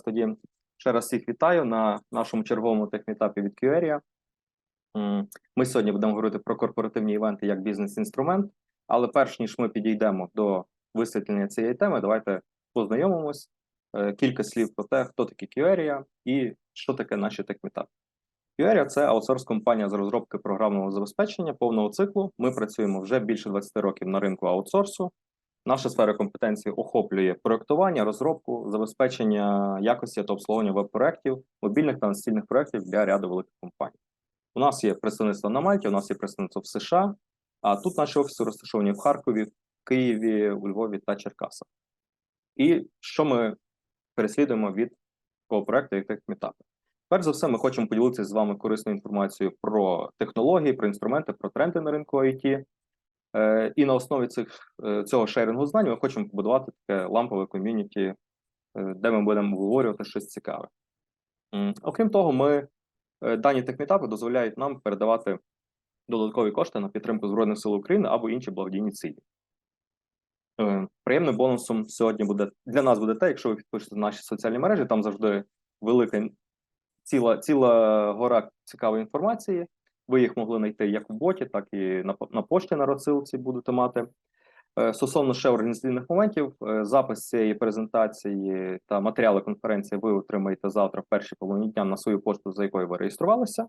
тоді ще раз всіх вітаю на нашому черговому техмітапі від QArea. Ми сьогодні будемо говорити про корпоративні івенти як бізнес-інструмент, але перш ніж ми підійдемо до висвітлення цієї теми, давайте познайомимось. Кілька слів про те, хто такі QArea і що таке наші техмітапи. QArea – це аутсорс-компанія з розробки програмного забезпечення повного циклу. Ми працюємо вже більше 20 років на ринку аутсорсу. Наша сфера компетенції охоплює проєктування, розробку, забезпечення якості та обслуговування веб-проєктів, мобільних та настільних проєктів для ряду великих компаній. У нас є представництво на Мальті, у нас є представництво в США, а тут наші офіси розташовані в Харкові, в Києві, у Львові та Черкасах. І що ми переслідуємо від такого проєкту, як техмітапи? Перш за все, ми хочемо поділитися з вами корисною інформацією про технології, про інструменти, про тренди на ринку IT. І на основі цього шерингу знань ми хочемо побудувати таке лампове ком'юніті, де ми будемо обговорювати щось цікаве. Окрім того, дані техмітапи дозволяють нам передавати додаткові кошти на підтримку Збройних сил України або інші благодійні цілі. Приємним бонусом сьогодні для нас буде те, якщо ви підпишете наші соціальні мережі, там завжди велика ціла гора цікавої інформації. Ви їх могли знайти як у боті, так і на пошті на розсилці будете мати. Стосовно ще організаційних моментів, запис цієї презентації та матеріали конференції ви отримаєте завтра в першій половині дня на свою пошту, за якою ви реєструвалися.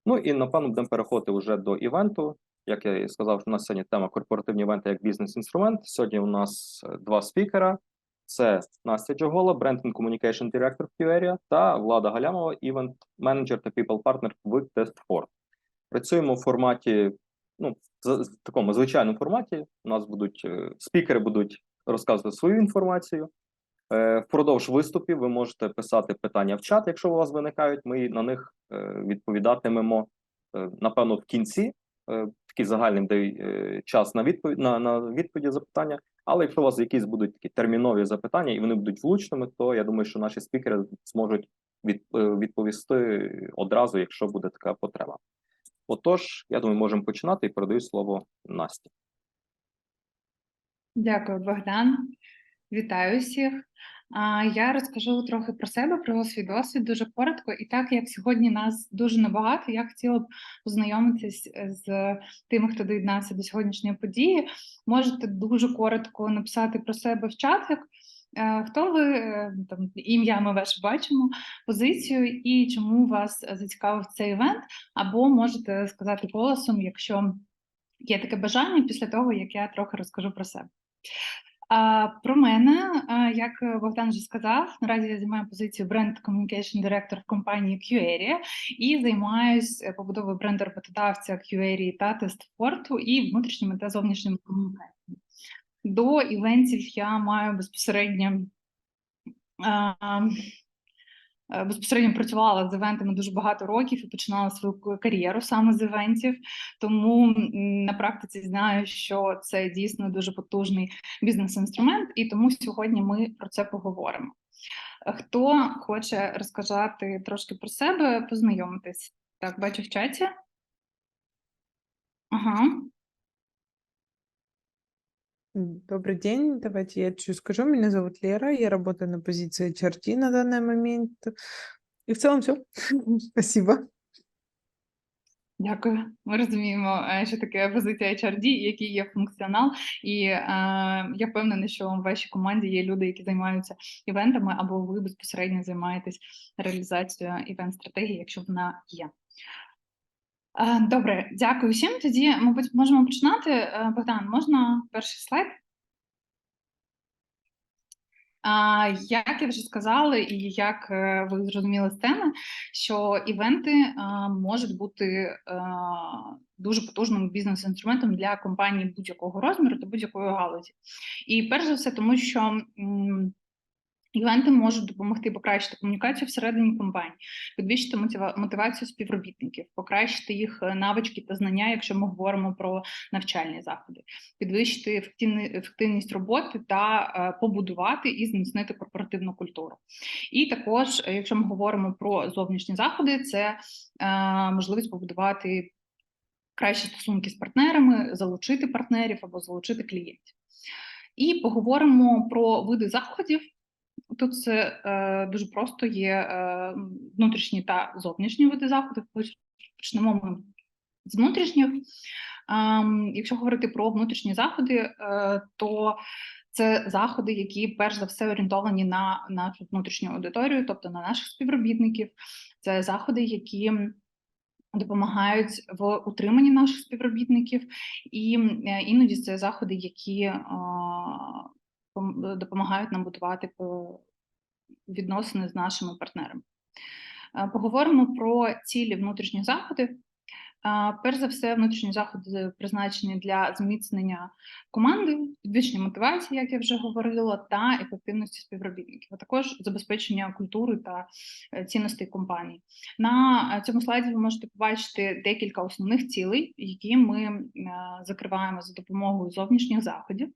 Ну і, напевно, будемо переходити вже до івенту. Як я і сказав, у нас сьогодні тема корпоративні івенти як бізнес-інструмент. Сьогодні у нас два спікера. Це Настя Джогола, Brand and Communication Director в QArea, та Влада Галямова, Event Manager та People Partner в TestFort. Працюємо в форматі, в такому звичайному форматі. У нас спікери будуть розказувати свою інформацію. Впродовж виступів ви можете писати питання в чат, якщо у вас виникають. Ми на них відповідатимемо, напевно, в кінці. Такий загальний дає час на відповіді запитання. Але якщо у вас якісь будуть такі термінові запитання і вони будуть влучними, то я думаю, що наші спікери зможуть відповісти одразу, якщо буде така потреба. Отож, я думаю, можемо починати і передаю слово Насті. Дякую, Богдан. Вітаю всіх. Я розкажу трохи про себе, про свій досвід дуже коротко. І так як сьогодні нас дуже небагато, я хотіла б познайомитись з тими, хто доєднався до сьогоднішньої події. Можете дуже коротко написати про себе в чатик. Хто ви, там, ім'я ми ваше бачимо, позицію і чому вас зацікавив цей івент, або можете сказати голосом, якщо є таке бажання, після того, як я трохи розкажу про себе. Про мене, як Богдан вже сказав, наразі я займаю позицію Brand Communication Director в компанії QArea і займаюся побудовою бренду роботодавця QArea та TestFort і внутрішніми та зовнішніми комунікаціями. До івентів я маю безпосередньо працювала з івентами дуже багато років і починала свою кар'єру саме з івентів, тому на практиці знаю, що це дійсно дуже потужний бізнес-інструмент, і тому сьогодні ми про це поговоримо. Хто хоче розказати трошки про себе, познайомитись? Так, бачу в чаті. Ага. Добрый день, давайте я чуть скажу. Меня зовут Лера, я работаю на позиции HRD на данный момент. И в целом все. Спасибо. Дякую. Ми розуміємо, що таке позиція HRD, який є функціонал, і я впевнена, що в вашій команді є люди, які займаються івентами, або ви безпосередньо займаєтесь реалізацією івент-стратегії, якщо вона є. Добре, дякую всім. Тоді, мабуть, можемо починати. Богдан, можна перший слайд? Як я вже сказала, і як ви зрозуміли з теми, що івенти можуть бути дуже потужним бізнес-інструментом для компаній будь-якого розміру та будь-якої галузі. І перш за все, тому що івенти можуть допомогти покращити комунікацію всередині компанії, підвищити мотивацію співробітників, покращити їх навички та знання, якщо ми говоримо про навчальні заходи, підвищити ефективність роботи та побудувати і зміцнити корпоративну культуру. І також, якщо ми говоримо про зовнішні заходи, це можливість побудувати кращі стосунки з партнерами, залучити партнерів або залучити клієнтів. І поговоримо про види заходів, Тут це дуже просто, є внутрішні та зовнішні види заходів. Почнемо ми з внутрішніх. Якщо говорити про внутрішні заходи, то це заходи, які перш за все орієнтовані на нашу внутрішню аудиторію, тобто на наших співробітників. Це заходи, які допомагають в утриманні наших співробітників, і іноді це заходи, які допомагають нам будувати відносини з нашими партнерами. Поговоримо про цілі внутрішніх заходів. Перш за все, внутрішні заходи призначені для зміцнення команди, підвищення мотивації, як я вже говорила, та ефективності співробітників, а також забезпечення культури та цінностей компанії. На цьому слайді ви можете побачити декілька основних цілей, які ми закриваємо за допомогою зовнішніх заходів.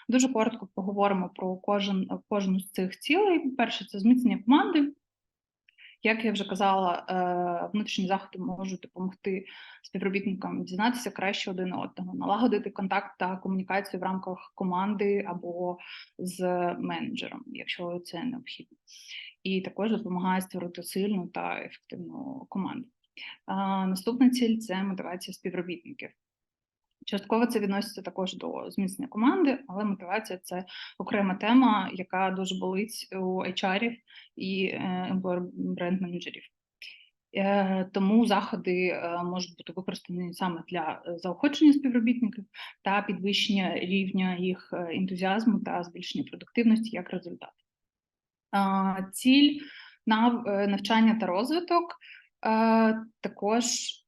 Дуже коротко поговоримо про кожну з цих цілей. Перше – це зміцнення команди. Як я вже казала, внутрішні заходи можуть допомогти співробітникам дізнатися краще один одного, налагодити контакт та комунікацію в рамках команди або з менеджером, якщо це необхідно. І також допомагає створити сильну та ефективну команду. Наступна ціль – це мотивація співробітників. Частково це відноситься також до зміцнення команди, але мотивація – це окрема тема, яка дуже болить у HR-ів і бренд-менеджерів. Тому заходи можуть бути використані саме для заохочення співробітників та підвищення рівня їх ентузіазму та збільшення продуктивності як результат. Ціль навчання та розвиток також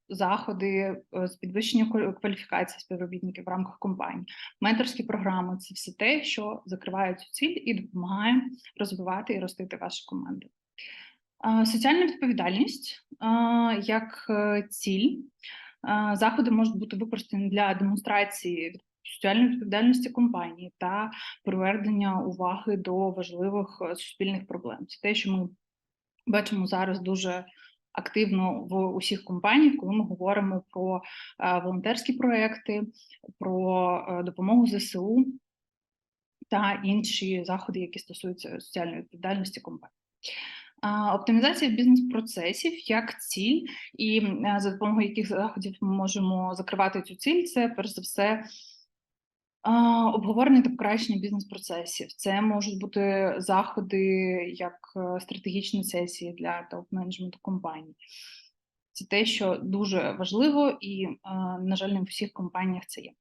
заходи з підвищення кваліфікації співробітників в рамках компанії. Менторські програми – це все те, що закриває цю ціль і допомагає розвивати і ростити вашу команду. Соціальна відповідальність як ціль. Заходи можуть бути використані для демонстрації соціальної відповідальності компанії та привернення уваги до важливих суспільних проблем. Це те, що ми бачимо зараз дуже активно в усіх компаніях, коли ми говоримо про волонтерські проекти, про допомогу ЗСУ та інші заходи, які стосуються соціальної відповідальності компанії. Оптимізація бізнес-процесів як ціль, і за допомогою яких заходів ми можемо закривати цю ціль, це перш за все обговорення та покращення бізнес-процесів. Це можуть бути заходи як стратегічні сесії для топ-менеджменту компаній. Це те, що дуже важливо і, на жаль, не в усіх компаніях це є.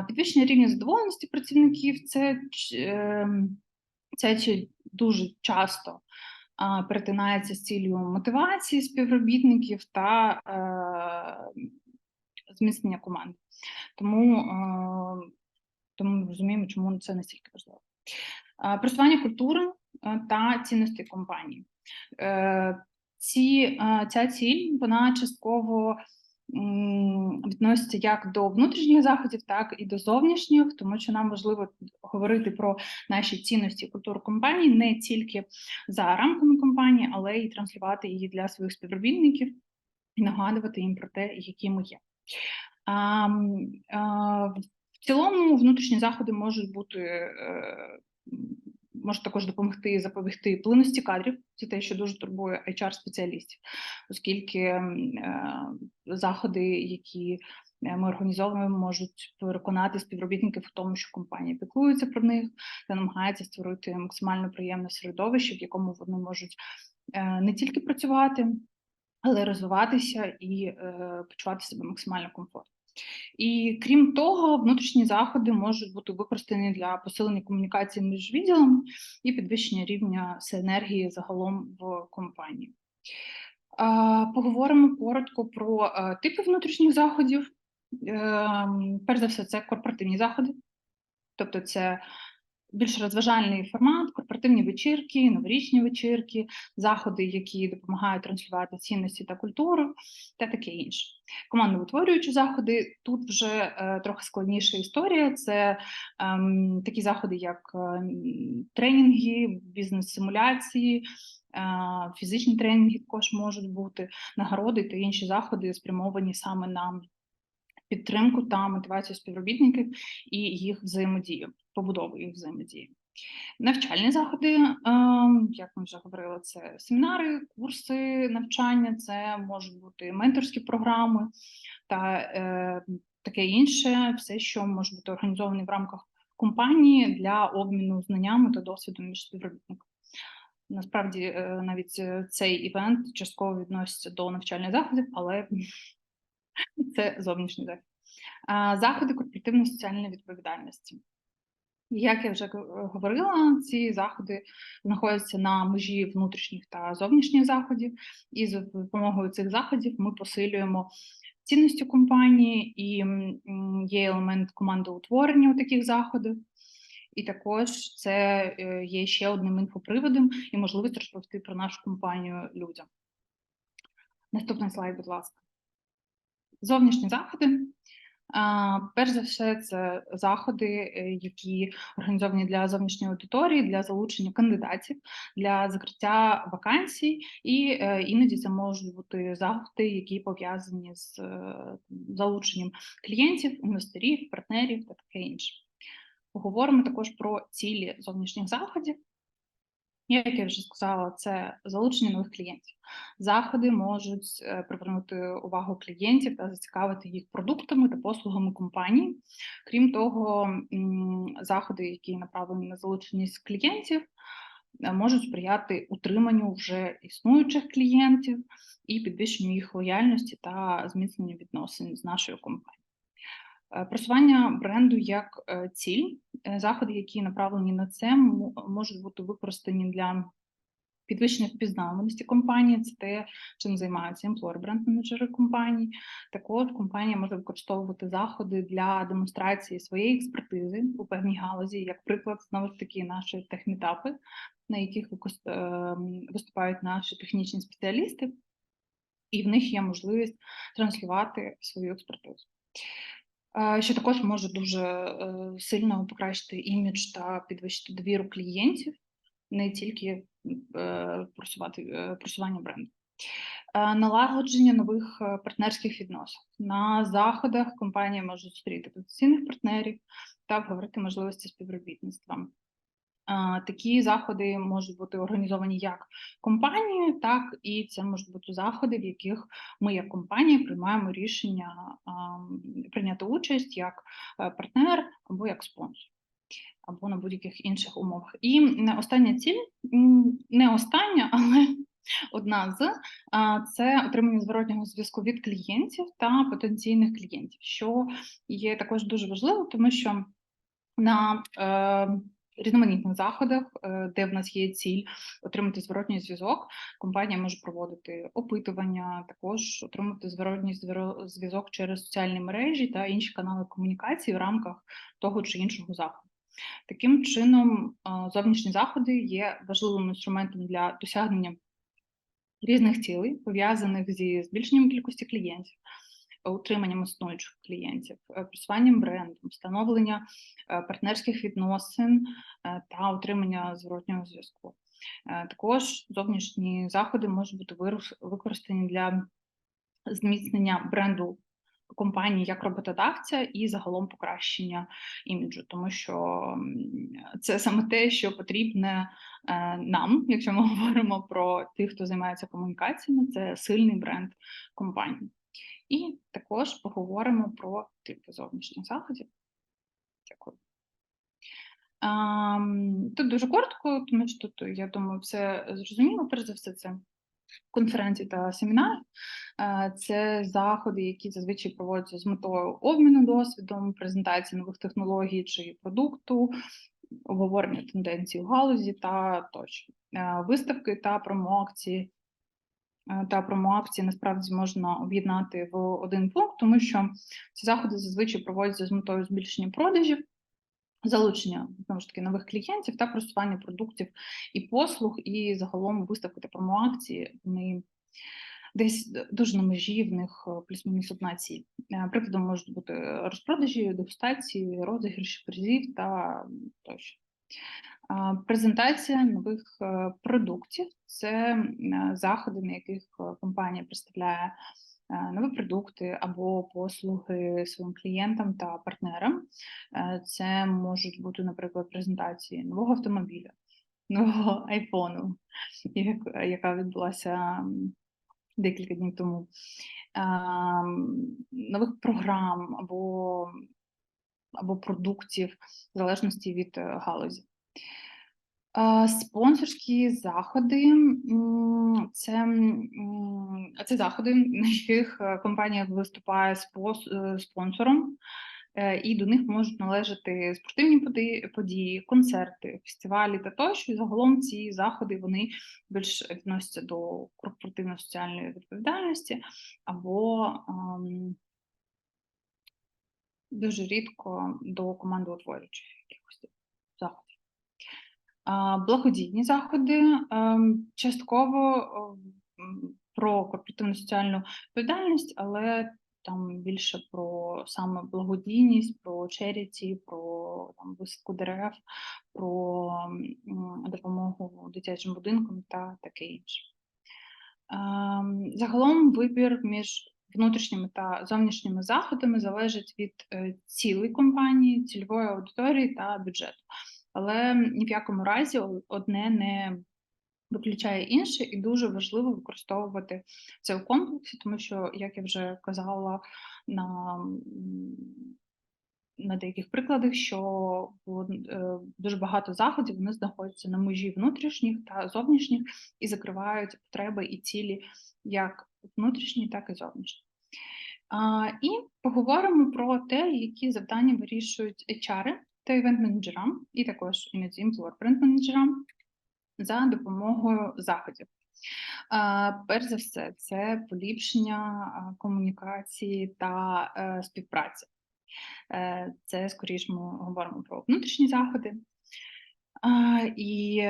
Підвищення рівня задоволеності працівників – це дуже часто перетинається з цілею мотивації співробітників та зміцнення команди. Тому ми розуміємо, чому це настільки важливо. Просування культури та цінностей компанії. Ця ціль, вона частково відноситься як до внутрішніх заходів, так і до зовнішніх, тому що нам важливо говорити про наші цінності і культуру компанії не тільки за рамками компанії, але й транслювати її для своїх співробітників і нагадувати їм про те, які ми є. В цілому внутрішні заходи можуть також допомогти запобігти плинності кадрів. Це те, що дуже турбує HR-спеціалістів, оскільки заходи, які ми організовуємо, можуть переконати співробітників в тому, що компанія піклується про них та намагається створити максимально приємне середовище, в якому вони можуть не тільки працювати, але розвиватися і почувати себе максимально комфортно. І крім того, внутрішні заходи можуть бути використані для посилення комунікації між відділами і підвищення рівня синергії загалом в компанії. Поговоримо коротко про типи внутрішніх заходів. Перш за все, це корпоративні заходи, тобто це більш розважальний формат, корпоративні вечірки, новорічні вечірки, заходи, які допомагають транслювати цінності та культуру, та таке інше. Командоутворюючі заходи, тут вже трохи складніша історія, це такі заходи, як тренінги, бізнес-симуляції, фізичні тренінги також можуть бути, нагороди та інші заходи, спрямовані саме на підтримку та мотивацію співробітників і їх взаємодію, побудову їх взаємодії. Навчальні заходи, як ми вже говорили, це семінари, курси навчання, це можуть бути менторські програми та таке інше, все, що може бути організоване в рамках компанії для обміну знаннями та досвідом між співробітниками. Насправді, навіть цей івент частково відноситься до навчальних заходів, але це зовнішній захід. Заходи корпоративної соціальної відповідальності. Як я вже говорила, ці заходи знаходяться на межі внутрішніх та зовнішніх заходів, і за допомогою цих заходів ми посилюємо цінності компанії, і є елемент командоутворення у таких заходах. І також це є ще одним інфоприводом і можливість розповісти про нашу компанію людям. Наступний слайд, будь ласка. Зовнішні заходи. Перш за все, це заходи, які організовані для зовнішньої аудиторії, для залучення кандидатів, для закриття вакансій, і іноді це можуть бути заходи, які пов'язані з залученням клієнтів, інвесторів, партнерів та таке інше. Поговоримо також про цілі зовнішніх заходів. Як я вже сказала, це залучення нових клієнтів. Заходи можуть привернути увагу клієнтів та зацікавити їх продуктами та послугами компанії. Крім того, заходи, які направлені на залученість клієнтів, можуть сприяти утриманню вже існуючих клієнтів і підвищенню їх лояльності та зміцненню відносин з нашою компанією. Просування бренду як ціль. Заходи, які направлені на це, можуть бути використані для підвищення впізнаваності компанії. Це те, чим займаються employer бренд-менеджери компанії. Також компанія може використовувати заходи для демонстрації своєї експертизи у певній галузі, як приклад, знову ж таки, наші техмітапи, на яких виступають наші технічні спеціалісти, і в них є можливість транслювати свою експертизу. Що також може дуже сильно покращити імідж та підвищити довіру клієнтів, не тільки просування бренду. Налагодження нових партнерських відносин. На заходах компанія може зустріти потенційних партнерів та обговорити можливості співробітництва. Такі заходи можуть бути організовані як компанією, так і це можуть бути заходи, в яких ми як компанія приймаємо рішення прийняти участь як партнер або як спонсор, або на будь-яких інших умовах. І остання ціль, не остання, але одна з це отримання зворотнього зв'язку від клієнтів та потенційних клієнтів, що є також дуже важливо, тому що на різноманітних заходах, де в нас є ціль отримати зворотній зв'язок, компанія може проводити опитування, також отримати зворотній зв'язок через соціальні мережі та інші канали комунікації в рамках того чи іншого заходу. Таким чином, зовнішні заходи є важливим інструментом для досягнення різних цілей, пов'язаних зі збільшенням кількості клієнтів, утриманням існуючих клієнтів, просуванням бренду, встановлення партнерських відносин та утримання зворотнього зв'язку. Також зовнішні заходи можуть бути використані для зміцнення бренду компанії як роботодавця і загалом покращення іміджу, тому що це саме те, що потрібне нам, якщо ми говоримо про тих, хто займається комунікаціями, це сильний бренд компанії. І також поговоримо про типи зовнішніх заходів. Дякую. Тут дуже коротко, тому що тут, я думаю, все зрозуміло. Перш за все, це конференції та семінари. Це заходи, які зазвичай проводяться з метою обміну досвідом, презентації нових технологій чи продукту, обговорення тенденцій у галузі та тощо. Виставки та промоакції. Насправді можна об'єднати в один пункт, тому що ці заходи зазвичай проводяться з метою збільшення продажів, залучення, знову ж таки, нових клієнтів та просування продуктів і послуг, і загалом виставки та промоакції, вони десь дуже на межі, в них плюс-мінус одна ціль. Прикладом можуть бути розпродажі, дегустації, розіграші призів та тощо. Презентація нових продуктів – це заходи, на яких компанія представляє нові продукти або послуги своїм клієнтам та партнерам. Це можуть бути, наприклад, презентації нового автомобіля, нового айфону, яка відбулася декілька днів тому, нових програм або продуктів, в залежності від галузі. Спонсорські заходи це заходи, на яких компанія виступає спонсором, і до них можуть належати спортивні події, концерти, фестивалі та тощо. І загалом ці заходи вони більш відносяться до корпоративно-соціальної відповідальності або дуже рідко до командоутворюючих якихось заходів. Благодійні заходи частково про корпоративну соціальну відповідальність, але там більше про саме благодійність, про черіті, про висадку дерев, про допомогу дитячим будинкам та таке інше. Загалом вибір між внутрішніми та зовнішніми заходами залежить від цілей компанії, цільової аудиторії та бюджету. Але ні в якому разі одне не виключає інше, і дуже важливо використовувати це у комплексі, тому що, як я вже казала на деяких прикладах, що дуже багато заходів вони знаходяться на межі внутрішніх та зовнішніх і закривають потреби і цілі як внутрішні, так і зовнішні. І поговоримо про те, які завдання вирішують HR та івент-менеджерам, і також іноді employer-бренд-менеджерам за допомогою заходів. Перш за все, це поліпшення комунікації та співпраці. Це, скоріше, ми говоримо про внутрішні заходи. І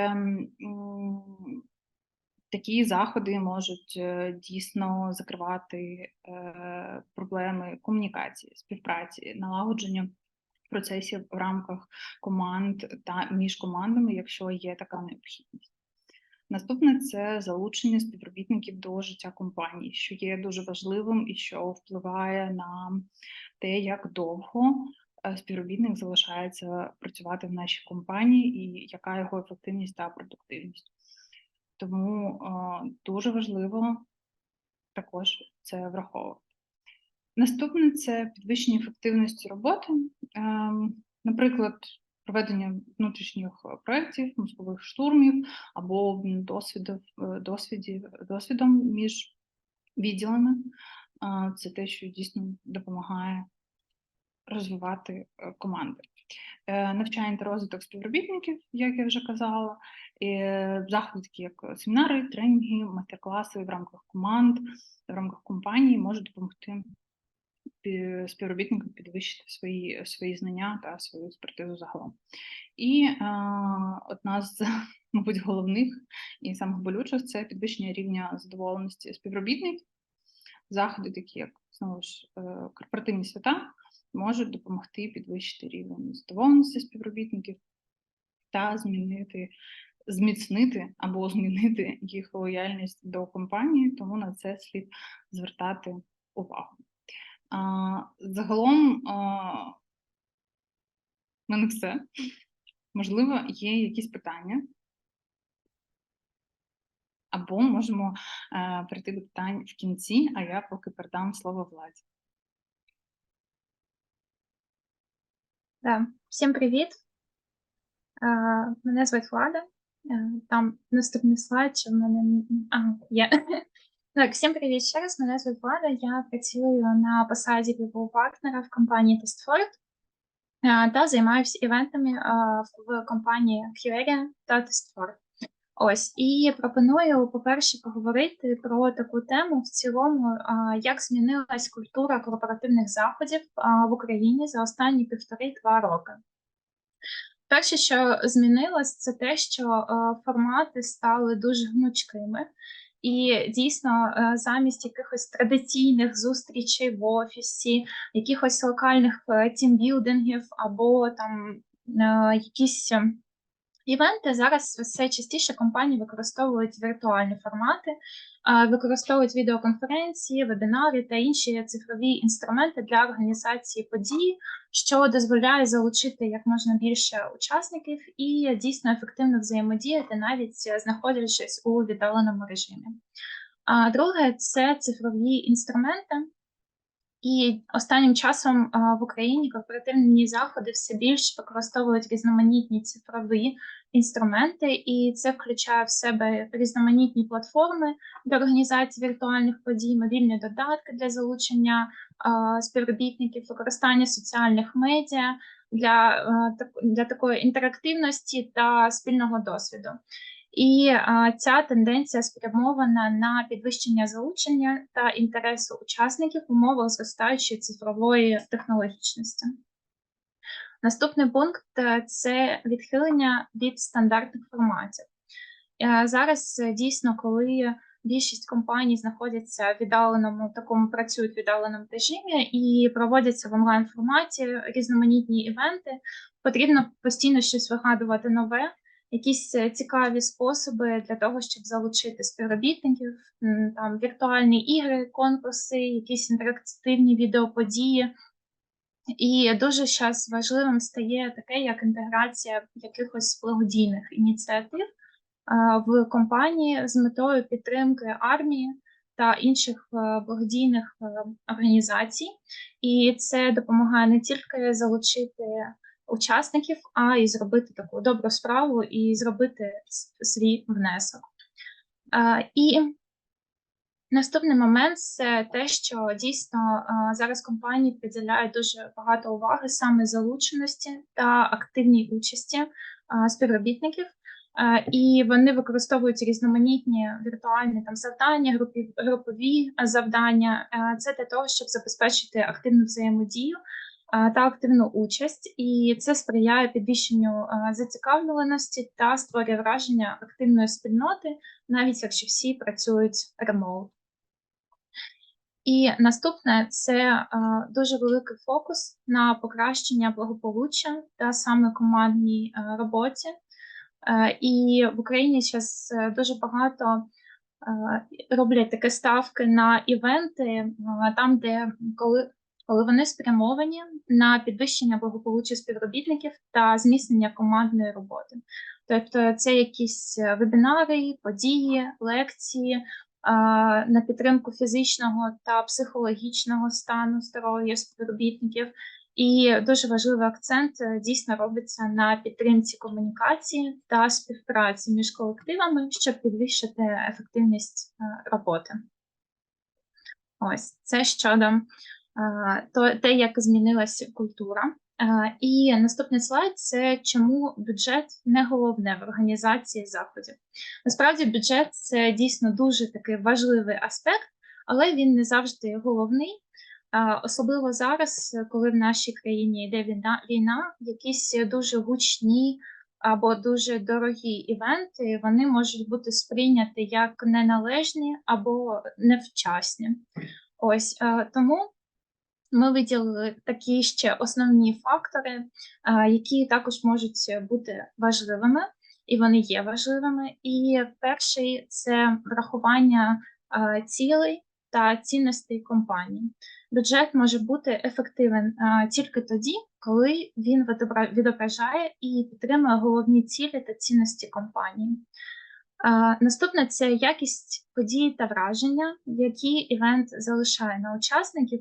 такі заходи можуть дійсно закривати проблеми комунікації, співпраці, налагодження процесів в рамках команд та між командами, якщо є така необхідність. Наступне – це залучення співробітників до життя компанії, що є дуже важливим і що впливає на те, як довго співробітник залишається працювати в нашій компанії і яка його ефективність та продуктивність. Тому дуже важливо також це враховувати. Наступне – це підвищення ефективності роботи, наприклад, проведення внутрішніх проєктів, мозкових штурмів або обмін досвідом між відділами. Це те, що дійсно допомагає розвивати команди. Навчання та розвиток співробітників, як я вже казала, заходи, такі як семінари, тренінги, майстер-класи в рамках команд, в рамках компанії можуть допомогти співробітникам підвищити свої знання та свою експертизу загалом. І одна з, мабуть, головних і самих болючих – це підвищення рівня задоволеності співробітників. Заходи, такі як, знову ж, корпоративні свята, можуть допомогти підвищити рівень задоволеності співробітників та зміцнити або змінити їх лояльність до компанії, тому на це слід звертати увагу. Загалом в мене все. Можливо, є якісь питання. Або можемо перейти до питань в кінці, а я поки передам слово Владі. Да. Всім привіт. Мене звуть Влада. Там наступний слайд, чи в мене... є. Так, всім привіт ще раз. Мене звуть Влада. Я працюю на посаді people-партнера в компанії TestFord та займаюся івентами в компанії QArea та TestFord. Ось, і пропоную, по-перше, поговорити про таку тему в цілому, як змінилась культура корпоративних заходів в Україні за останні 1,5-2 роки. Перше, що змінилось, це те, що формати стали дуже гнучкими. І дійсно, замість якихось традиційних зустрічей в офісі, якихось локальних тімбілдингів або там якісь Івенти зараз все частіше компанії використовують віртуальні формати, використовують відеоконференції, вебінари та інші цифрові інструменти для організації подій, що дозволяє залучити як можна більше учасників і дійсно ефективно взаємодіяти, навіть знаходячись у віддаленому режимі. А друге – це цифрові інструменти. І останнім часом в Україні корпоративні заходи все більше використовують різноманітні цифрові інструменти, і це включає в себе різноманітні платформи для організації віртуальних подій, мобільні додатки для залучення співробітників, використання соціальних медіа для такої інтерактивності та спільного досвіду. І ця тенденція спрямована на підвищення залучення та інтересу учасників в умовах зростаючої цифрової технологічності. Наступний пункт – це відхилення від стандартних форматів. Зараз дійсно, коли більшість компаній знаходяться в віддаленому, працюють в віддаленому режимі і проводяться в онлайн-форматі різноманітні івенти, потрібно постійно щось вигадувати нове, якісь цікаві способи для того, щоб залучити співробітників, там віртуальні ігри, конкурси, якісь інтерактивні відеоподії. І дуже зараз важливим стає таке, як інтеграція якихось благодійних ініціатив в компанії з метою підтримки армії та інших благодійних організацій. І це допомагає не тільки залучити учасників, а й зробити таку добру справу і зробити свій внесок. І наступний момент – це те, що дійсно зараз компанії приділяють дуже багато уваги саме залученості та активній участі співробітників. І вони використовують різноманітні віртуальні завдання, групові завдання. Це для того, щоб забезпечити активну взаємодію та активну участь, і це сприяє підвищенню зацікавленості та створює враження активної спільноти, навіть якщо всі працюють ремоут. І наступне – це дуже великий фокус на покращення благополуччя та саме командній роботі. І в Україні зараз дуже багато роблять такі ставки на івенти, там, де коли вони спрямовані на підвищення благополуччя співробітників та зміцнення командної роботи. Тобто це якісь вебінари, події, лекції на підтримку фізичного та психологічного стану здоров'я співробітників. І дуже важливий акцент дійсно робиться на підтримці комунікації та співпраці між колективами, щоб підвищити ефективність роботи. Ось, це щодо те, як змінилася культура. І наступний слайд – це чому бюджет не головне в організації заходів. Насправді бюджет – це дійсно дуже такий важливий аспект, але він не завжди головний. Особливо зараз, коли в нашій країні йде війна, якісь дуже гучні або дуже дорогі івенти, вони можуть бути сприйняті як неналежні або невчасні. Ось, тому ми виділили такі ще основні фактори, які також можуть бути важливими, і вони є важливими. І перший – це врахування цілей та цінностей компанії. Бюджет може бути ефективен тільки тоді, коли він відображає і підтримує головні цілі та цінності компанії. Наступне – це якість подій та враження, які івент залишає на учасників.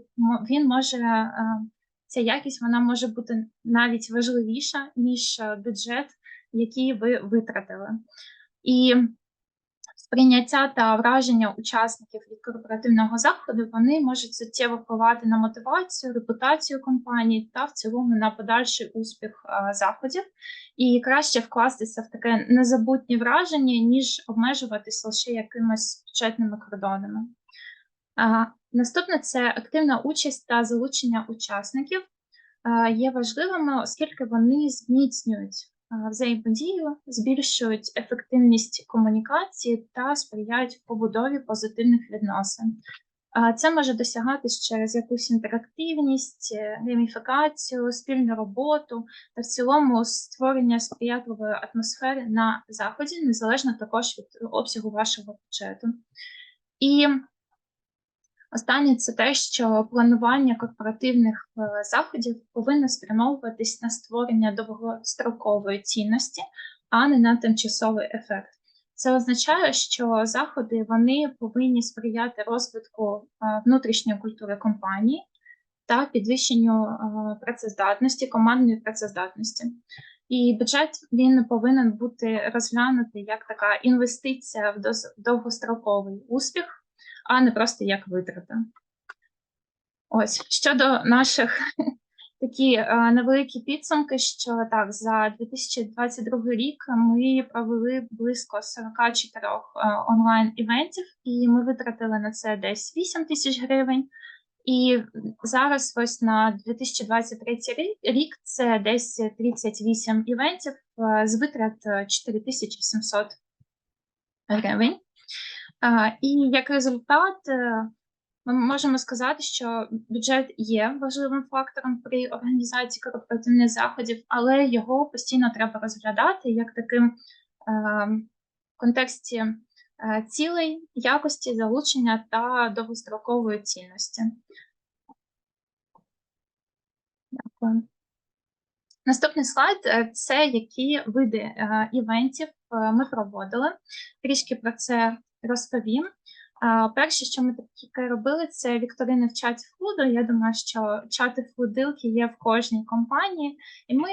Ця якість вона може бути навіть важливіша, ніж бюджет, який ви витратили. І сприйняття та враження учасників від корпоративного заходу, вони можуть суттєво впливати на мотивацію, репутацію компанії та в цілому на подальший успіх заходів. І краще вкластися в таке незабутнє враження, ніж обмежуватись лише якимись бюджетними кордонами. Наступне – це активна участь та залучення учасників. Є важливими, оскільки вони зміцнюють взаємодію, збільшують ефективність комунікації та сприяють побудові позитивних відносин. Це може досягатись через якусь інтерактивність, гейміфікацію, спільну роботу та в цілому створення сприятливої атмосфери на заході, незалежно також від обсягу вашого бюджету. І останнє – це те, що планування корпоративних заходів повинно спрямовуватись на створення довгострокової цінності, а не на тимчасовий ефект. Це означає, що заходи вони повинні сприяти розвитку внутрішньої культури компанії та підвищенню працездатності, командної працездатності. І бюджет він повинен бути розглянутий як така інвестиція в довгостроковий успіх, а не просто як витрата. Ось, щодо наших такі невеликі підсумки, що так, за 2022 рік ми провели близько 44 онлайн-івентів, і ми витратили на це десь 8 тисяч гривень. І зараз ось на 2023 рік це десь 38 івентів з витрат 4700 гривень. І як результат ми можемо сказати, що бюджет є важливим фактором при організації корпоративних заходів, але його постійно треба розглядати як таким в контексті цілей, якості, залучення та довгострокової цінності. Дякую. Наступний слайд – це які види івентів ми проводили. Трішки про це розповім. Перше, що ми таке робили, це вікторини в чаті фуду. Я думаю, що чати фудилки є в кожній компанії. І ми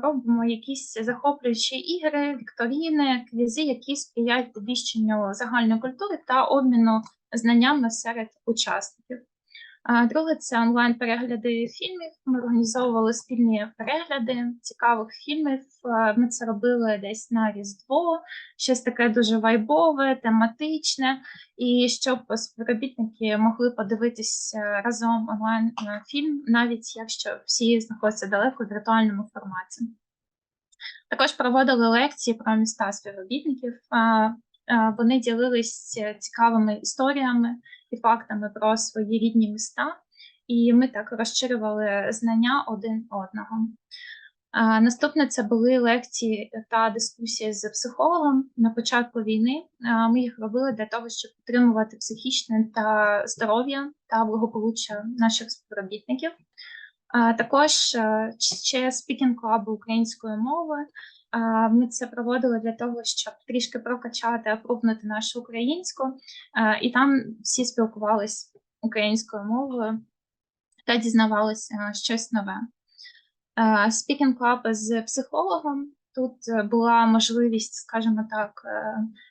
робимо якісь захоплюючі ігри, вікторини, квізи, які сприяють підвищенню загальної культури та обміну знаннями серед учасників. Друге – це онлайн-перегляди фільмів. Ми організовували спільні перегляди цікавих фільмів. Ми це робили десь на Різдво, щось таке дуже вайбове, тематичне. І щоб співробітники могли подивитись разом онлайн-фільм, навіть якщо всі знаходяться далеко в віртуальному форматі. Також проводили лекції про міста співробітників. Вони ділились цікавими історіями і фактами про свої рідні міста, і ми так розширювали знання один одного. Наступне – це були лекції та дискусії з психологом на початку війни. Ми їх робили для того, щоб підтримувати психічне та здоров'я та благополуччя наших співробітників. Також ще спікінг-клаби української мови. Ми це проводили для того, щоб трішки прокачати, апрувнути нашу українську, і там всі спілкувалися українською мовою та дізнавалися щось нове. Спікінг-клаб з психологом. Тут була можливість, скажімо так,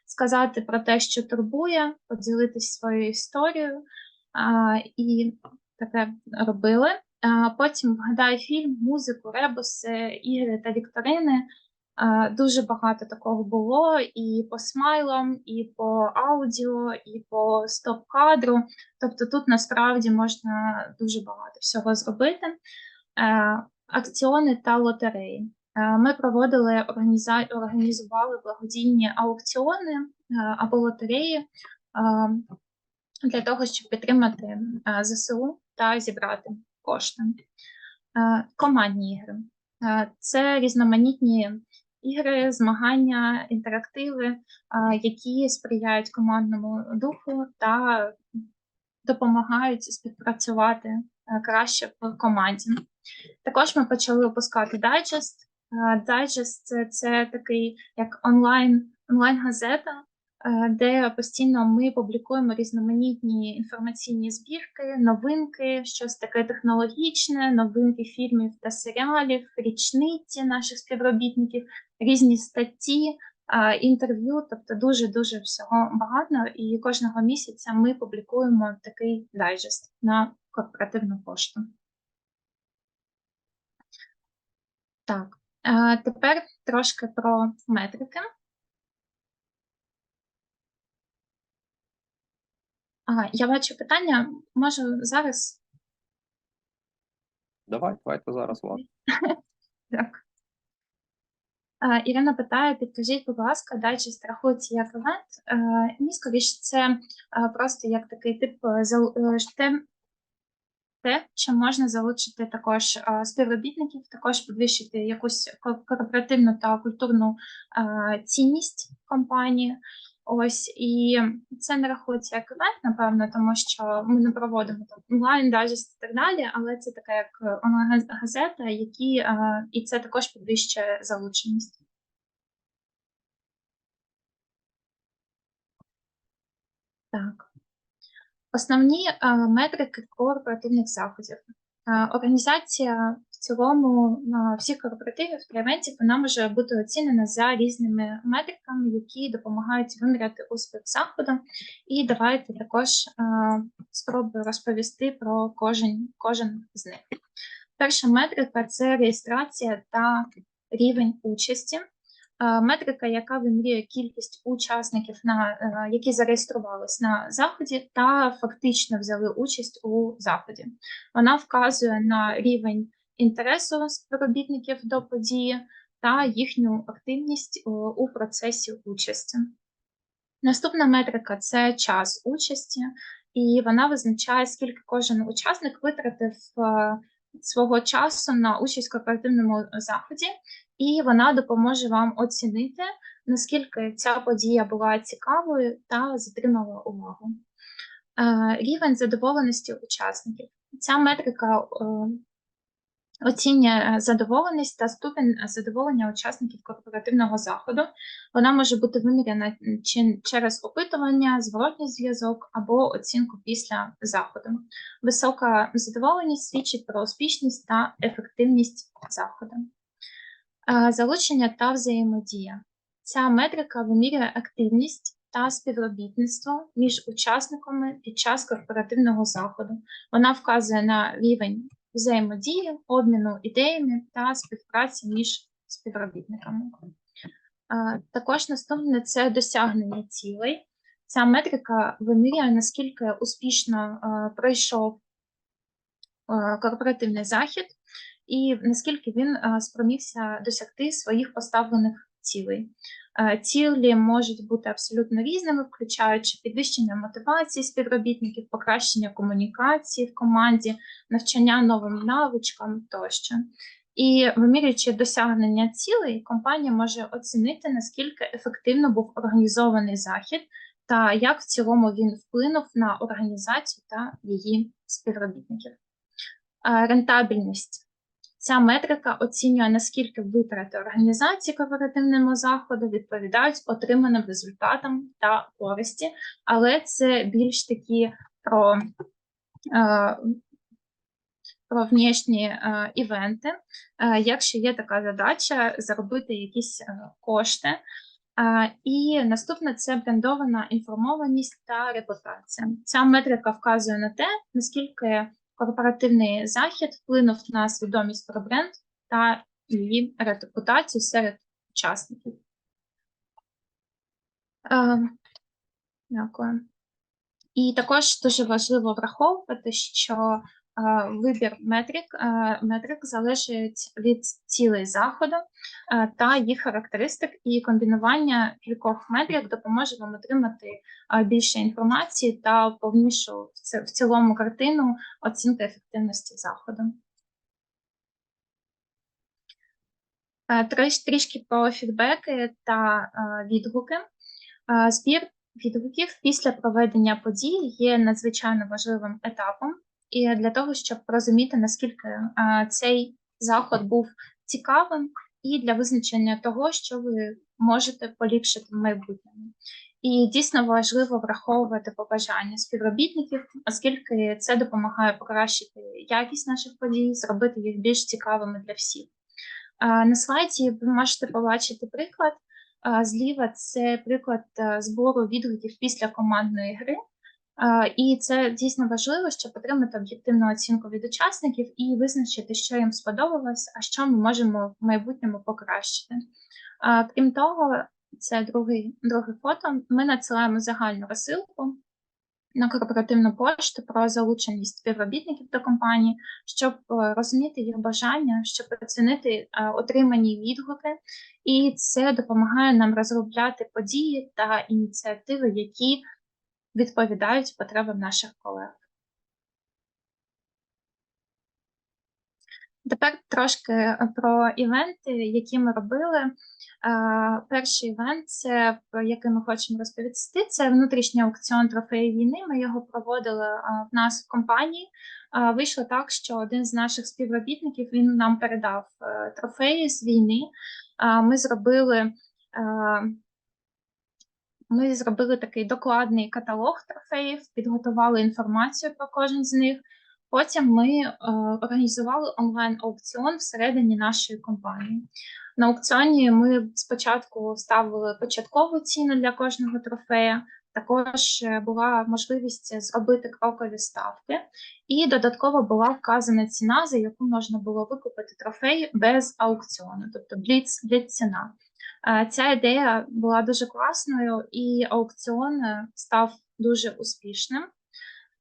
сказати про те, що турбує, поділитись своєю історією, і таке робили. Потім «Вгадай фільм», музику, ребуси, ігри та вікторини. Дуже багато такого було і по смайлам, і по аудіо, і по стоп-кадру. Тобто тут насправді можна дуже багато всього зробити. Акціони та лотереї. Ми проводили, організували благодійні аукціони або лотереї для того, щоб підтримати ЗСУ та зібрати кошти. Командні ігри. Це різноманітні ігри, змагання, інтерактиви, які сприяють командному духу та допомагають співпрацювати краще в команді. Також ми почали випускати дайджест. Дайджест – це такий як онлайн-газета, де постійно ми публікуємо різноманітні інформаційні збірки, новинки, щось таке технологічне, новинки фільмів та серіалів, річниці наших співробітників, різні статті, інтерв'ю, тобто дуже-дуже всього багато. І кожного місяця ми публікуємо такий дайджест на корпоративну пошту. Так, тепер трошки про метрики. Я бачу питання, можу зараз? Давайте зараз, Влад. Так. Ірина питає, підкажіть, будь ласка, дайджест рахується як івент? Ні, скоріше, це просто як такий тип те, що можна залучити також співробітників, також підвищити якусь корпоративну та культурну цінність компанії. Ось, і це не рахується як івент, напевно, тому що ми не проводимо там онлайн, дайджест і так далі, але це така як онлайн-газета, і це також підвищує залученість. Так. Основні метрики корпоративних заходів. Організація в цілому всіх корпоративів та івентів вона може бути оцінена за різними метриками, які допомагають виміряти успіх заходу. І давайте також спробую розповісти про кожен з них. Перша метрика – це реєстрація та рівень участі. Метрика, яка вимірює кількість учасників, які зареєструвались на заході та фактично взяли участь у заході. Вона вказує на рівень інтересу співробітників до події та їхню активність у процесі участі. Наступна метрика – це час участі, і вона визначає, скільки кожен учасник витратив свого часу на участь в корпоративному заході, і вона допоможе вам оцінити, наскільки ця подія була цікавою та затримала увагу. Рівень задоволеності учасників. Ця метрика оцінює задоволеність та ступінь задоволення учасників корпоративного заходу. Вона може бути виміряна через опитування, зворотній зв'язок або оцінку після заходу. Висока задоволеність свідчить про успішність та ефективність заходу. Залучення та взаємодія. Ця метрика вимірює активність та співробітництво між учасниками під час корпоративного заходу. Вона вказує на рівень взаємодії, обміну ідеями та співпраці між співробітниками. Також наступне – це досягнення цілей. Ця метрика вимірює, наскільки успішно пройшов корпоративний захід і наскільки він спромігся досягти своїх поставлених цілей. Цілі можуть бути абсолютно різними, включаючи підвищення мотивації співробітників, покращення комунікації в команді, навчання новим навичкам тощо. І вимірюючи досягнення цілей, компанія може оцінити, наскільки ефективно був організований захід та як в цілому він вплинув на організацію та її співробітників. Рентабельність. Ця метрика оцінює, наскільки витрати організації корпоративного заходу відповідають отриманим результатам та користі, але це більш такі про внешні івенти, якщо є така задача заробити якісь кошти. І наступне – це брендована інформованість та репутація. Ця метрика вказує на те, наскільки корпоративний захід вплинув на свідомість про бренд та її репутацію серед учасників. Дякую. І також дуже важливо враховувати, що вибір метрик залежить від цілей заходу та їх характеристик, і комбінування кількох метрик допоможе вам отримати більше інформації та повнішу в цілому картину оцінки ефективності заходу. Трішки про фідбеки та відгуки. Збір відгуків після проведення подій є надзвичайно важливим етапом. І для того, щоб розуміти, наскільки цей заход був цікавим, і для визначення того, що ви можете поліпшити в майбутньому. І дійсно важливо враховувати побажання співробітників, оскільки це допомагає покращити якість наших подій, зробити їх більш цікавими для всіх. На слайді ви можете побачити приклад. Зліва це приклад збору відгуків після командної гри. І це дійсно важливо, щоб отримати об'єктивну оцінку від учасників і визначити, що їм сподобалось, а що ми можемо в майбутньому покращити. Крім того, це друге фото, ми надсилаємо загальну розсилку на корпоративну пошту про залученість співробітників до компанії, щоб розуміти їх бажання, щоб оцінити отримані відгуки, і це допомагає нам розробляти події та ініціативи, які відповідають потребам наших колег. Тепер трошки про івенти, які ми робили. Перший івент, про який ми хочемо розповісти, це внутрішній аукціон трофеїв війни. Ми його проводили в нас в компанії. Вийшло так, що один з наших співробітників, він нам передав трофеї з війни. Ми зробили такий докладний каталог трофеїв, підготували інформацію про кожен з них. Потім ми організували онлайн-аукціон всередині нашої компанії. На аукціоні ми спочатку ставили початкову ціну для кожного трофея, також була можливість зробити крокові ставки, і додатково була вказана ціна, за яку можна було викупити трофей без аукціону, тобто бліц-ціна. Ця ідея була дуже класною, і аукціон став дуже успішним.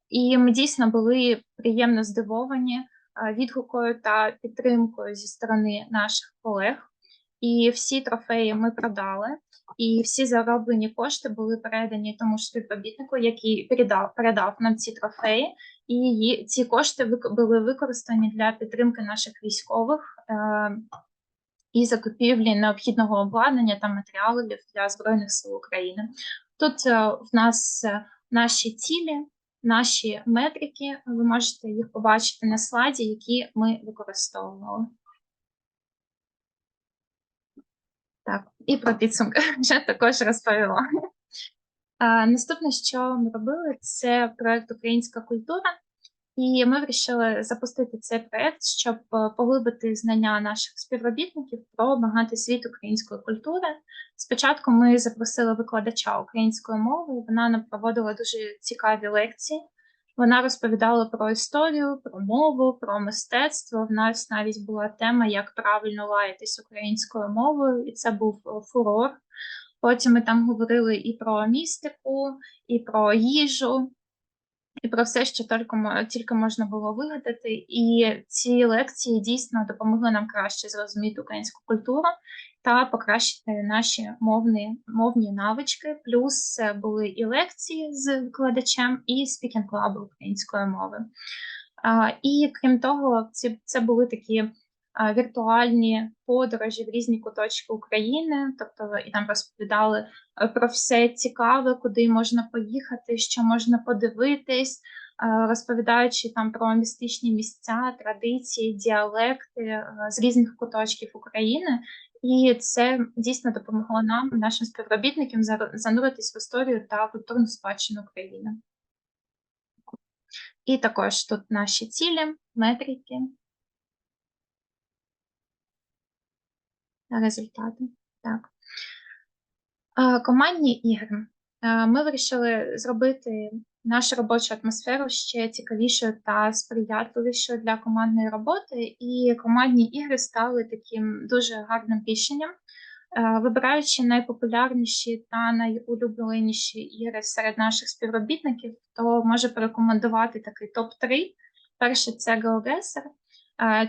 І ми дійсно були приємно здивовані відгукою та підтримкою зі сторони наших колег. І всі трофеї ми продали, і всі зароблені кошти були передані тому ж співробітнику, який передав нам ці трофеї, і ці кошти були використані для підтримки наших військових і закупівлі необхідного обладнання та матеріалів для Збройних сил України. Тут в нас наші цілі, наші метрики, ви можете їх побачити на слайді, які ми використовували. Так, і про підсумки вже також розповіла. Наступне, що ми робили, це проєкт «Українська культура». І ми вирішили запустити цей проєкт, щоб поглибити знання наших співробітників про багатий світ української культури. Спочатку ми запросили викладача української мови, вона нам проводила дуже цікаві лекції. Вона розповідала про історію, про мову, про мистецтво. В нас навіть була тема, як правильно лаятись українською мовою, і це був фурор. Потім ми там говорили і про містику, і про їжу, і про все, що тільки можна було вигадати. І ці лекції дійсно допомогли нам краще зрозуміти українську культуру та покращити наші мовні навички. Плюс були і лекції з викладачем, і спікінг-клаби української мови. І крім того, це були такі віртуальні подорожі в різні куточки України, тобто і там розповідали про все цікаве, куди можна поїхати, що можна подивитись, розповідаючи там про містичні місця, традиції, діалекти з різних куточків України. І це дійсно допомогло нам, нашим співробітникам, зануритись в історію та культурну спадщину України. І також тут наші цілі, метрики, результати. Так. Командні ігри. Ми вирішили зробити нашу робочу атмосферу ще цікавішою та сприятливішою для командної роботи, і командні ігри стали таким дуже гарним рішенням. Вибираючи найпопулярніші та найулюбленіші ігри серед наших співробітників, то може порекомендувати такий топ-3. Перше – це GeoGuessr.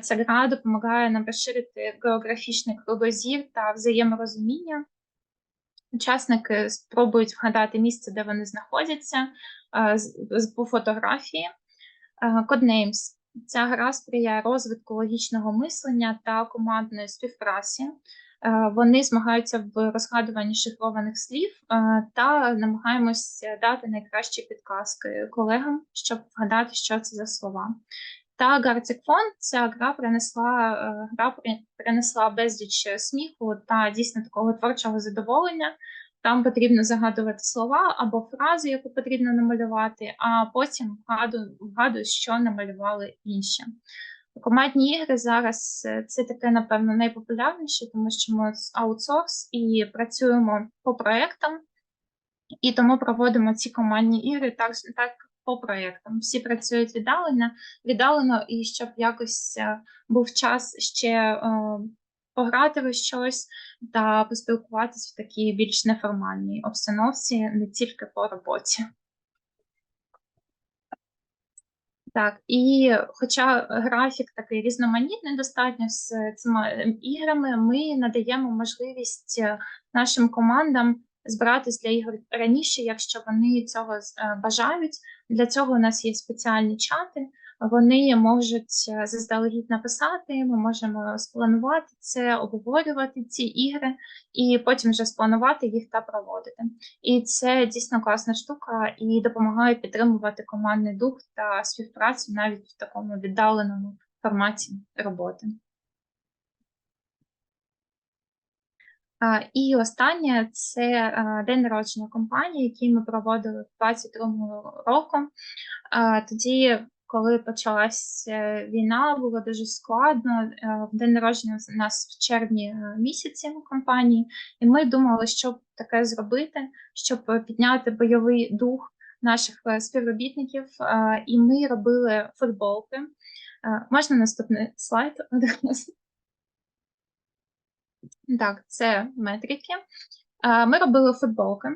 Ця гра допомагає нам розширити географічний кругозір та взаєморозуміння. Учасники спробують вгадати місце, де вони знаходяться, по фотографії. Codenames. Ця гра сприяє розвитку логічного мислення та командної співпраці. Вони змагаються в розгадуванні шифрованих слів та намагаємось дати найкращі підказки колегам, щоб вгадати, що це за слова. Та Gartic-Phone, ця гра принесла безліч сміху та дійсно такого творчого задоволення. Там потрібно загадувати слова або фразу, яку потрібно намалювати, а потім вгадую, що намалювали інші. Командні ігри зараз це таке, напевно, найпопулярніше, тому що ми аутсорс і працюємо по проєктам, і тому проводимо ці командні ігри так по проєктам. Всі працюють віддалено, і щоб якось був час ще пограти в щось та поспілкуватися в такій більш неформальній обстановці, не тільки по роботі. Так, і хоча графік такий різноманітний достатньо з цими іграми, ми надаємо можливість нашим командам збиратись для ігор раніше, якщо вони цього бажають. Для цього у нас є спеціальні чати. Вони можуть заздалегідь написати, ми можемо спланувати це, обговорювати ці ігри і потім вже спланувати їх та проводити. І це дійсно класна штука і допомагає підтримувати командний дух та співпрацю навіть в такому віддаленому форматі роботи. І останнє – це день народження компанії, який ми проводили в 2022 року. Тоді, коли почалася війна, було дуже складно. В день народження у нас в червні місяці компанії, і ми думали, що б таке зробити, щоб підняти бойовий дух наших співробітників, і ми робили футболки. Можна наступний слайд? Так, це метрики. Ми робили футболки.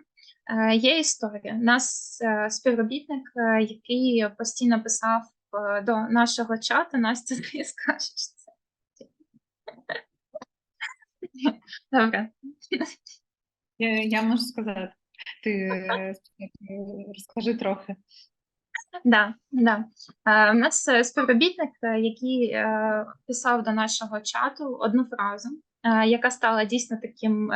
Є історія. У нас співробітник, який постійно писав до нашого чату, Настя, ти скажеш це. Добре. Я можу сказати. Ти розкажи трохи. Да. У нас співробітник, який писав до нашого чату одну фразу, яка стала дійсно таким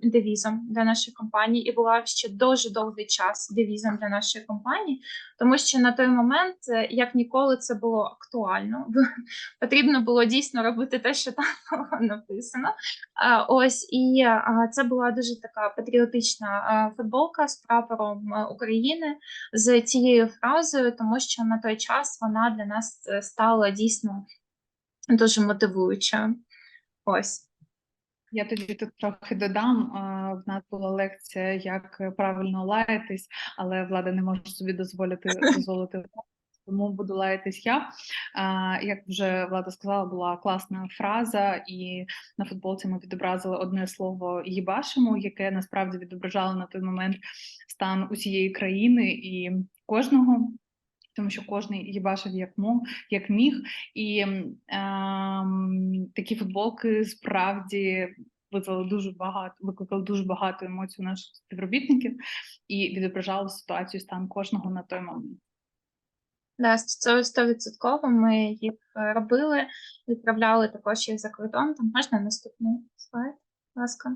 девізом для нашої компанії і була ще дуже довгий час девізом для нашої компанії, тому що на той момент, як ніколи, це було актуально. Потрібно було дійсно робити те, що там було написано. І це була дуже така патріотична футболка з прапором України, з цією фразою, тому що на той час вона для нас стала дійсно дуже мотивуючою. Ось. Я тоді тут трохи додам. В нас була лекція, як правильно лаятись, але влада не може собі дозволити, тому буду лаятись я. Як вже Влада сказала, була класна фраза, і на футболці ми відобразили одне слово «їбашимо», яке насправді відображало на той момент стан усієї країни і кожного. Тому що кожний їбашив як міг, і такі футболки справді викликали дуже багато емоцій у наших співробітників і відображали ситуацію, стан кожного на той момент. Да, це 100%. Ми їх робили, відправляли також їх за кордон. Там можна наступний слайд, будь ласка.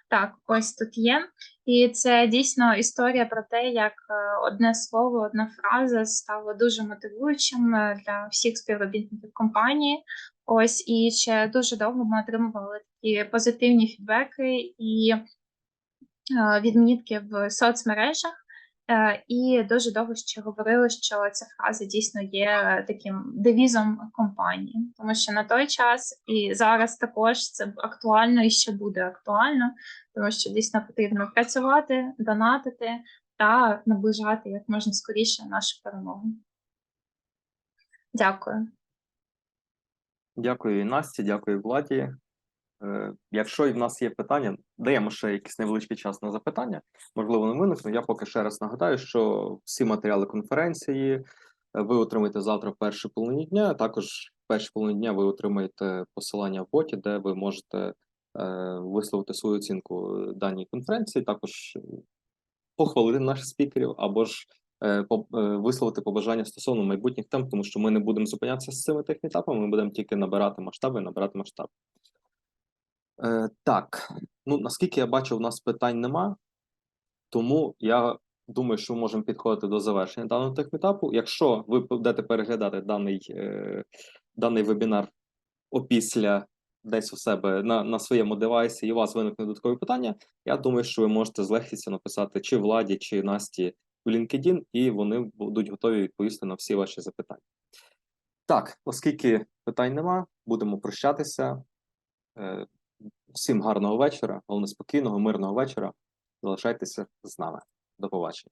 Так, ось тут є. І це дійсно історія про те, як одне слово, одна фраза стало дуже мотивуючим для всіх співробітників компанії. Ось, і ще дуже довго ми отримували такі позитивні фідбеки і відмітки в соцмережах. І дуже довго ще говорили, що ця фраза дійсно є таким девізом компанії, тому що на той час і зараз також це актуально і ще буде актуально, тому що дійсно потрібно працювати, донатити та наближати як можна скоріше нашу перемогу. Дякую. Дякую Насті, дякую Владі. Якщо і в нас є питання, даємо ще якийсь невеличкий час на запитання, можливо, не виникне. Я поки ще раз нагадаю, що всі матеріали конференції ви отримаєте завтра в першій половині дня, а також в першій половині дня ви отримаєте посилання в боті, де ви можете висловити свою оцінку даній конференції, також похвалити наших спікерів, або ж висловити побажання стосовно майбутніх тем, тому що ми не будемо зупинятися з цими технітапами, ми будемо тільки набирати масштаби. Так, ну наскільки я бачу, у нас питань нема, тому я думаю, що ми можемо підходити до завершення даного техетапу. Якщо ви будете переглядати даний вебінар опісля десь у себе на своєму девайсі, і у вас виникне додаткові питання, я думаю, що ви можете з легкістю написати чи Владі, чи Насті в LinkedIn, і вони будуть готові відповісти на всі ваші запитання. Так, оскільки питань нема, будемо прощатися. Всім гарного вечора, головне спокійного, мирного вечора. Залишайтеся з нами. До побачення.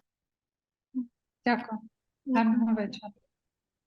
Дякую. Гарного вечора.